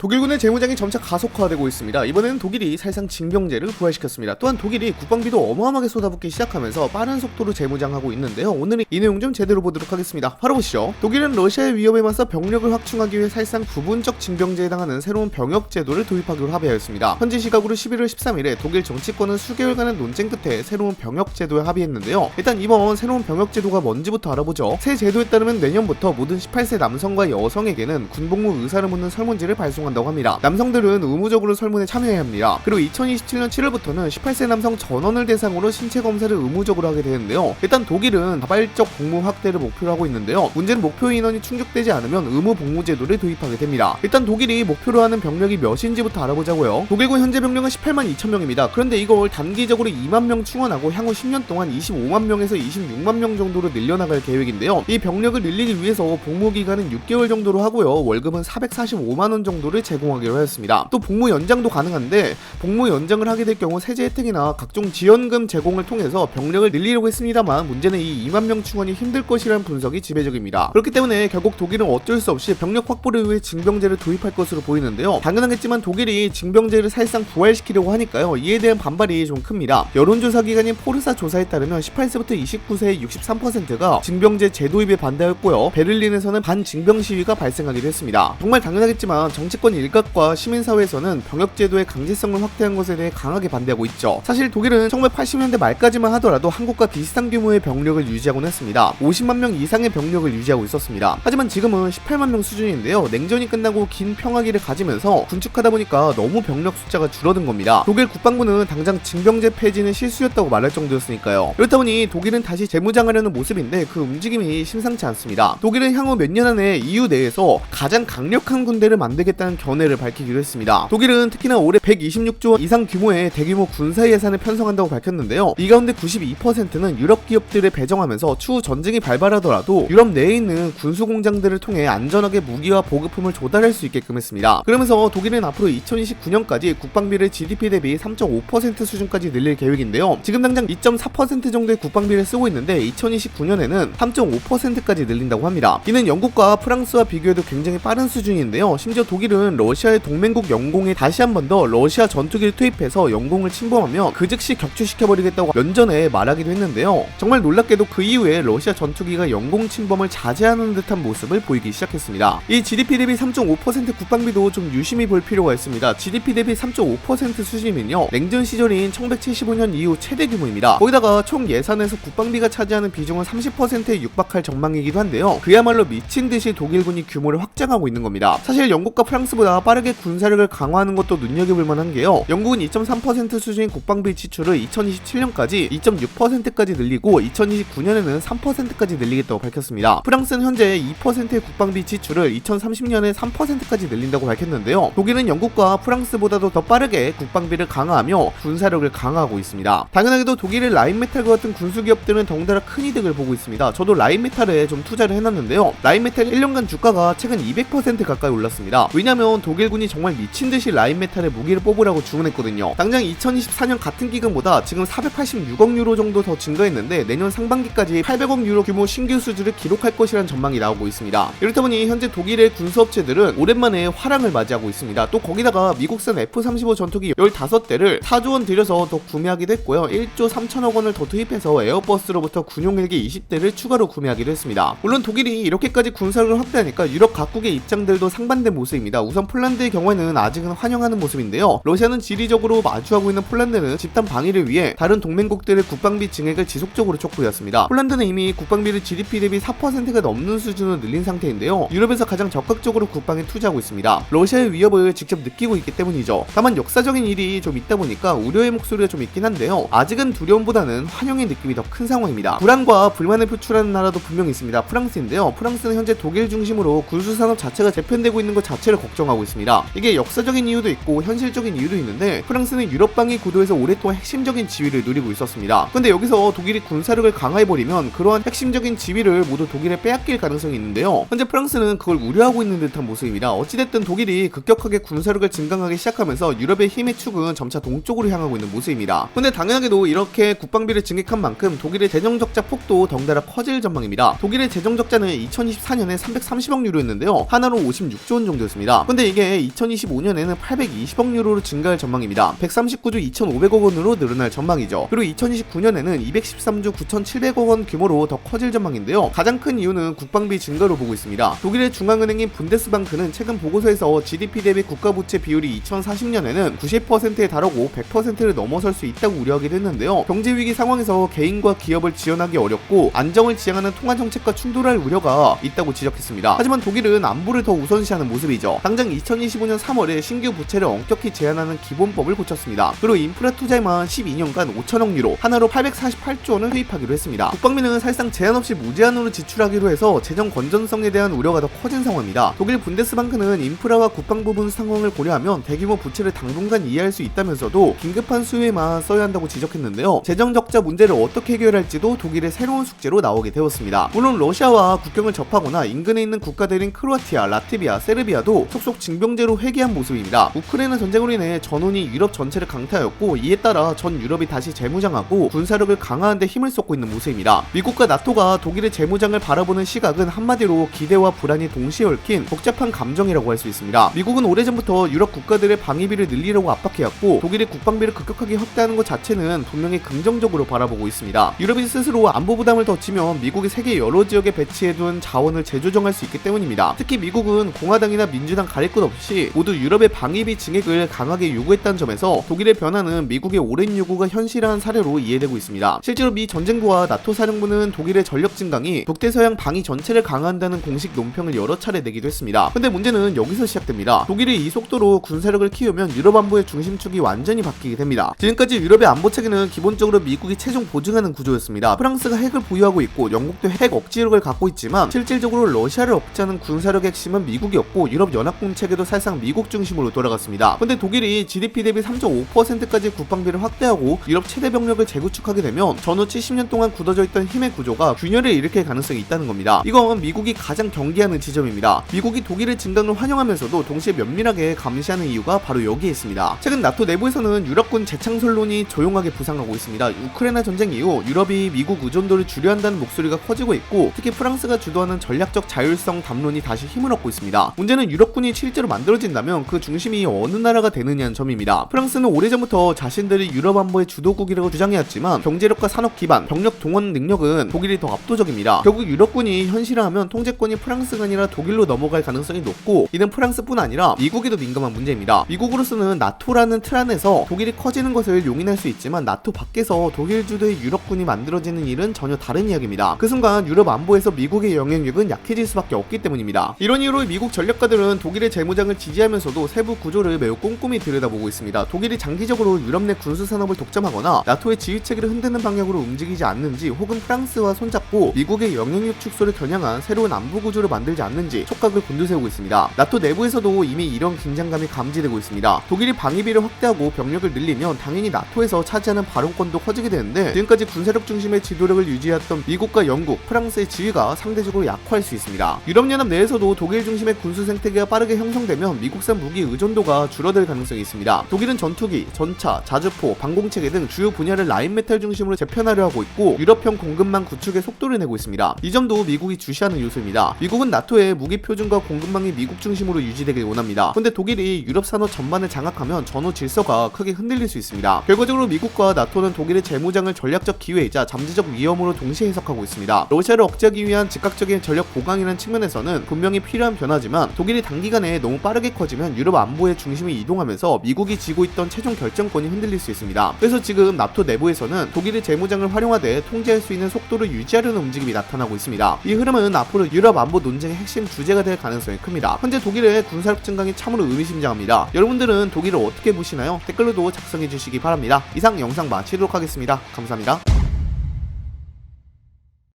독일군의 재무장이 점차 가속화되고 있습니다. 이번에는 독일이 사실상 징병제를 부활시켰습니다. 또한 독일이 국방비도 어마어마하게 쏟아붓기 시작하면서 빠른 속도로 재무장하고 있는데요. 오늘은 이 내용 좀 제대로 보도록 하겠습니다. 바로 보시죠. 독일은 러시아의 위협에 맞서 병력을 확충하기 위해 사실상 부분적 징병제에 해당하는 새로운 병역 제도를 도입하기로 합의하였습니다. 현지 시각으로 11월 13일에 독일 정치권은 수개월간의 논쟁 끝에 새로운 병역 제도에 합의했는데요. 일단 이번 새로운 병역 제도가 뭔지부터 알아보죠. 새 제도에 따르면 내년부터 모든 18세 남성과 여성에게는 군복무 의사를 묻는 설문지를 발송한다고 합니다. 남성들은 의무적으로 설문에 참여해야 합니다. 그리고 2027년 7월부터는 18세 남성 전원을 대상으로 신체 검사를 의무적으로 하게 되는데요. 일단 독일은 자발적 복무 확대를 목표로 하고 있는데요. 문제는 목표 인원이 충족되지 않으면 의무 복무 제도를 도입하게 됩니다. 일단 독일이 목표로 하는 병력이 몇인지부터 알아보자고요. 독일군 현재 병력은 18만 2천 명입니다. 그런데 이걸 단기적으로 2만 명 충원하고 향후 10년 동안 25만 명에서 26만 명 정도로 늘려나갈 계획인데요. 이 병력을 늘리기 위해서 복무 기간은 6개월 정도로 하고요. 월급은 445만 원 정도를 제공하기로 하였습니다. 또 복무 연장도 가능한데 복무 연장을 하게 될 경우 세제 혜택이나 각종 지원금 제공을 통해서 병력을 늘리려고 했습니다만 문제는 이 2만 명 충원이 힘들 것이라는 분석이 지배적입니다. 그렇기 때문에 결국 독일은 어쩔 수 없이 병력 확보를 위해 징병제를 도입할 것으로 보이는데요. 당연하겠지만 독일이 징병제를 사실상 부활시키려고 하니까요. 이에 대한 반발이 좀 큽니다. 여론조사 기관인 포르사 조사에 따르면 18세부터 29세의 63%가 징병제 재도입에 반대하였고요. 베를린에서는 반징병 시위가 발생하기도 했습니다. 정말 당연하겠지만 정치권 일각과 시민사회에서는 병역제도의 강제성을 확대한 것에 대해 강하게 반대하고 있죠. 사실 독일은 1980년대 말까지만 하더라도 한국과 비슷한 규모의 병력을 유지하곤 했습니다. 50만 명 이상의 병력을 유지하고 있었습니다. 하지만 지금은 18만 명 수준인데요. 냉전이 끝나고 긴 평화기를 가지면서 군축하다 보니까 너무 병력 숫자가 줄어든 겁니다. 독일 국방부는 당장 징병제 폐지는 실수였다고 말할 정도였으니까요. 그렇다 보니 독일은 다시 재무장하려는 모습인데 그 움직임이 심상치 않습니다. 독일은 향후 몇 년 안에 EU 내에서 가장 강력한 군대를 만들겠다는 견해를 밝히기로 했습니다. 독일은 특히나 올해 126조 원 이상 규모의 대규모 군사 예산을 편성한다고 밝혔는데요. 이 가운데 92%는 유럽 기업들을 배정하면서 추후 전쟁이 발발하더라도 유럽 내에 있는 군수 공장들을 통해 안전하게 무기와 보급품을 조달할 수 있게끔 했습니다. 그러면서 독일은 앞으로 2029년까지 국방비를 GDP 대비 3.5% 수준까지 늘릴 계획인데요. 지금 당장 2.4% 정도의 국방비를 쓰고 있는데 2029년에는 3.5%까지 늘린다고 합니다. 이는 영국과 프랑스와 비교해도 굉장히 빠른 수준인데요. 심지어 독일은 러시아의 동맹국 영공에 다시 한 번 더 러시아 전투기를 투입해서 영공을 침범하며 그 즉시 격추시켜버리겠다고 연전에 말하기도 했는데요. 정말 놀랍게도 그 이후에 러시아 전투기가 영공 침범을 자제하는 듯한 모습을 보이기 시작했습니다. 이 GDP 대비 3.5% 국방비도 좀 유심히 볼 필요가 있습니다. GDP 대비 3.5% 수준이면요. 냉전 시절인 1975년 이후 최대 규모입니다. 거기다가 총 예산에서 국방비가 차지하는 비중은 30%에 육박할 전망이기도 한데요. 그야말로 미친 듯이 독일군이 규모를 확장하고 있는 겁니다. 사실 영국과 프랑스보다 빠르게 군사력을 강화하는 것도 눈여겨볼 만한 게요. 영국은 2.3% 수준인 국방비 지출을 2027년까지 2.6%까지 늘리고 2029년에는 3%까지 늘리겠다고 밝혔습니다. 프랑스는 현재 2%의 국방비 지출을 2030년에 3%까지 늘린다고 밝혔는데요. 독일은 영국과 프랑스보다도 더 빠르게 국방비를 강화하며 군사력을 강화하고 있습니다. 당연하게도 독일의 라인메탈과 같은 군수기업들은 덩달아 큰 이득을 보고 있습니다. 저도 라인메탈에 좀 투자를 해놨는데요. 라인메탈 1년간 주가가 최근 200% 가까이 올랐습니다. 왜냐면 독일군이 정말 미친듯이 라인메탈의 무기를 뽑으라고 주문했거든요. 당장 2024년 같은 기간보다 지금 486억 유로 정도 더 증가했는데 내년 상반기까지 800억 유로 규모 신규 수주를 기록할 것이라는 전망이 나오고 있습니다. 이렇다 보니 현재 독일의 군수업체들은 오랜만에 화랑을 맞이하고 있습니다. 또 거기다가 미국산 F-35 전투기 15대를 4조 원 들여서 더 구매하기도 했고요. 1조 3천억 원을 더 투입해서 에어버스로부터 군용 헬기 20대를 추가로 구매하기도 했습니다. 물론 독일이 이렇게까지 군사력을 확대하니까 유럽 각국의 입장들도 상반된 모습입니다. 우선 폴란드의 경우에는 아직은 환영하는 모습인데요. 러시아는 지리적으로 마주하고 있는 폴란드는 집단 방위를 위해 다른 동맹국들의 국방비 증액을 지속적으로 촉구해왔습니다. 폴란드는 이미 국방비를 GDP 대비 4%가 넘는 수준으로 늘린 상태인데요. 유럽에서 가장 적극적으로 국방에 투자하고 있습니다. 러시아의 위협을 직접 느끼고 있기 때문이죠. 다만 역사적인 일이 좀 있다 보니까 우려의 목소리가 좀 있긴 한데요. 아직은 두려움보다는 환영의 느낌이 더 큰 상황입니다. 불안과 불만을 표출하는 나라도 분명히 있습니다. 프랑스인데요. 프랑스는 현재 독일 중심으로 군수산업 자체가 재편되고 있는 것 자체를 걱정하고 있습니다. 이게 역사적인 이유도 있고 현실적인 이유도 있는데 프랑스는 유럽 방위 구도에서 오랫동안 핵심적인 지위를 누리고 있었습니다. 근데 여기서 독일이 군사력을 강화해버리면 그러한 핵심적인 지위를 모두 독일에 빼앗길 가능성이 있는데요. 현재 프랑스는 그걸 우려하고 있는 듯한 모습입니다. 어찌됐든 독일이 급격하게 군사력을 증강하기 시작하면서 유럽의 힘의 축은 점차 동쪽으로 향하고 있는 모습입니다. 근데 당연하게도 이렇게 국방비를 증액한 만큼 독일의 재정적자 폭도 덩달아 커질 전망입니다. 독일의 재정적자는 2024년에 330억 유로였는데요. 하나로 56조 원 정도였습니다. 근데 이게 2025년에는 820억 유로로 증가할 전망입니다. 139조 2,500억 원으로 늘어날 전망이죠. 그리고 2029년에는 213조 9,700억 원 규모로 더 커질 전망인데요. 가장 큰 이유는 국방비 증가로 보고 있습니다. 독일의 중앙은행인 분데스방크는 최근 보고서에서 GDP 대비 국가부채 비율이 2040년에는 90%에 달하고 100%를 넘어설 수 있다고 우려하기도 했는데요. 경제위기 상황에서 개인과 기업을 지원하기 어렵고 안정을 지향하는 통화정책과 충돌할 우려가 있다고 지적했습니다. 하지만 독일은 안보를 더 우선시하는 모습이죠. 당장 2025년 3월에 신규 부채를 엄격히 제한하는 기본법을 고쳤습니다. 그리고 인프라 투자에만 12년간 5천억 유로, 하나로 848조 원을 투입하기로 했습니다. 국방비는 사실상 제한 없이 무제한으로 지출하기로 해서 재정 건전성에 대한 우려가 더 커진 상황입니다. 독일 분데스방크는 인프라와 국방 부분 상황을 고려하면 대규모 부채를 당분간 이해할 수 있다면서도 긴급한 수요에만 써야 한다고 지적했는데요. 재정 적자 문제를 어떻게 해결할지도 독일의 새로운 숙제로 나오게 되었습니다. 물론 러시아와 국경을 접하거나 인근에 있는 국가들인 크로아티아, 라트비아, 세르비아도 속속 징병제로 회귀한 모습입니다. 우크라이나 전쟁으로 인해 전운이 유럽 전체를 강타하였고 이에 따라 전 유럽이 다시 재무장하고 군사력을 강화하는 데 힘을 쏟고 있는 모습입니다. 미국과 나토가 독일의 재무장을 바라보는 시각은 한마디로 기대와 불안이 동시에 얽힌 복잡한 감정이라고 할 수 있습니다. 미국은 오래전부터 유럽 국가들의 방위비를 늘리려고 압박해왔고 독일의 국방비를 급격하게 확대하는 것 자체는 분명히 긍정적으로 바라보고 있습니다. 유럽이 스스로 안보 부담을 덧치면 미국이 세계 여러 지역에 배치해둔 자원을 재조정할 수 있기 때문입니다. 특히 미국은 공화당이나 민주당 가릴 것 없이 모두 유럽의 방위비 증액을 강하게 요구했다는 점에서 독일의 변화는 미국의 오랜 요구가 현실화한 사례로 이해되고 있습니다. 실제로 미 전쟁부와 나토 사령부는 독일의 전력 증강이 북대서양 방위 전체를 강화한다는 공식 논평을 여러 차례 내기도 했습니다. 근데 문제는 여기서 시작됩니다. 독일이 이 속도로 군사력을 키우면 유럽 안보의 중심축이 완전히 바뀌게 됩니다. 지금까지 유럽의 안보 체계는 기본적으로 미국이 최종 보증하는 구조였습니다. 프랑스가 핵을 보유하고 있고 영국도 핵 억지력을 갖고 있지만 실질적으로 러시아를 억제하는 군사력의 핵심은 미국이었고 유럽 연합군 체계도 사실상 미국 중심으로 돌아갔습니다. 근데 독일이 GDP 대비 3.5%까지 국방비를 확대하고 유럽 최대 병력을 재구축하게 되면 전후 70년 동안 굳어져 있던 힘의 구조가 균열을 일으킬 가능성이 있다는 겁니다. 이건 미국이 가장 경계하는 지점입니다. 미국이 독일의 증강을 환영하면서도 동시에 면밀하게 감시하는 이유가 바로 여기에 있습니다. 최근 나토 내부에서는 유럽군 재창설론이 조용하게 부상하고 있습니다. 우크라이나 전쟁 이후 유럽이 미국 의존도를 줄여야 한다는 목소리가 커지고 있고 특히 프랑스가 주도하는 전략적 자율성 담론이 다시 힘을 얻고 있습니다. 문제는 유럽군이 실제로 만들어진다면 그 중심이 어느 나라가 되느냐는 점입니다. 프랑스는 오래전부터 자신들이 유럽 안보의 주도국이라고 주장해왔지만 경제력과 산업 기반, 병력 동원 능력은 독일이 더 압도적입니다. 결국 유럽군이 현실화하면 통제권이 프랑스가 아니라 독일로 넘어갈 가능성이 높고 이는 프랑스뿐 아니라 미국에도 민감한 문제입니다. 미국으로서는 나토라는 틀 안에서 독일이 커지는 것을 용인할 수 있지만 나토 밖에서 독일 주도의 유럽군이 만들어지는 일은 전혀 다른 이야기입니다. 그 순간 유럽 안보에서 미국의 영향력은 약해질 수밖에 없기 때문입니다. 이런 이유로 미국 전략가들은 독일의 재무장을 지지하면서도 세부 구조를 매우 꼼꼼히 들여다보고 있습니다. 독일이 장기적으로 유럽 내 군수 산업을 독점하거나 나토의 지휘 체계를 흔드는 방향으로 움직이지 않는지 혹은 프랑스와 손잡고 미국의 영향력 축소를 겨냥한 새로운 안보 구조를 만들지 않는지 촉각을 곤두세우고 있습니다. 나토 내부에서도 이미 이런 긴장감이 감지되고 있습니다. 독일이 방위비를 확대하고 병력을 늘리면 당연히 나토에서 차지하는 발언권도 커지게 되는데 지금까지 군사력 중심의 지도력을 유지했던 미국과 영국, 프랑스의 지위가 상대적으로 약화할 수 있습니다. 유럽연합 내에서도 독일 중심의 군수 생태계가 빠르게 형성되면 미국산 무기 의존도가 줄어들 가능성이 있습니다. 독일은 전투기, 전차, 자주포, 방공체계 등 주요 분야를 라인메탈 중심으로 재편하려 하고 있고 유럽형 공급망 구축에 속도를 내고 있습니다. 이 점도 미국이 주시하는 요소입니다. 미국은 나토의 무기 표준과 공급망이 미국 중심으로 유지되길 원합니다. 근데 독일이 유럽 산업 전반을 장악하면 전후 질서가 크게 흔들릴 수 있습니다. 결과적으로 미국과 나토는 독일의 재무장을 전략적 기회이자 잠재적 위험으로 동시에 해석하고 있습니다. 러시아를 억제하기 위한 즉각적인 전력 보강이라는 측면에서는 분명히 필요한 변화지만 독일이 단기간에 너무 빠르게 커지면 유럽 안보의 중심이 이동하면서 미국이 지고 있던 최종 결정권이 흔들릴 수 있습니다. 그래서 지금 나토 내부에서는 독일의 재무장을 활용하되 통제할 수 있는 속도를 유지하려는 움직임이 나타나고 있습니다. 이 흐름은 앞으로 유럽 안보 논쟁의 핵심 주제가 될 가능성이 큽니다. 현재 독일의 군사력 증강이 참으로 의미심장합니다. 여러분들은 독일을 어떻게 보시나요? 댓글로도 작성해 주시기 바랍니다. 이상 영상 마치도록 하겠습니다. 감사합니다.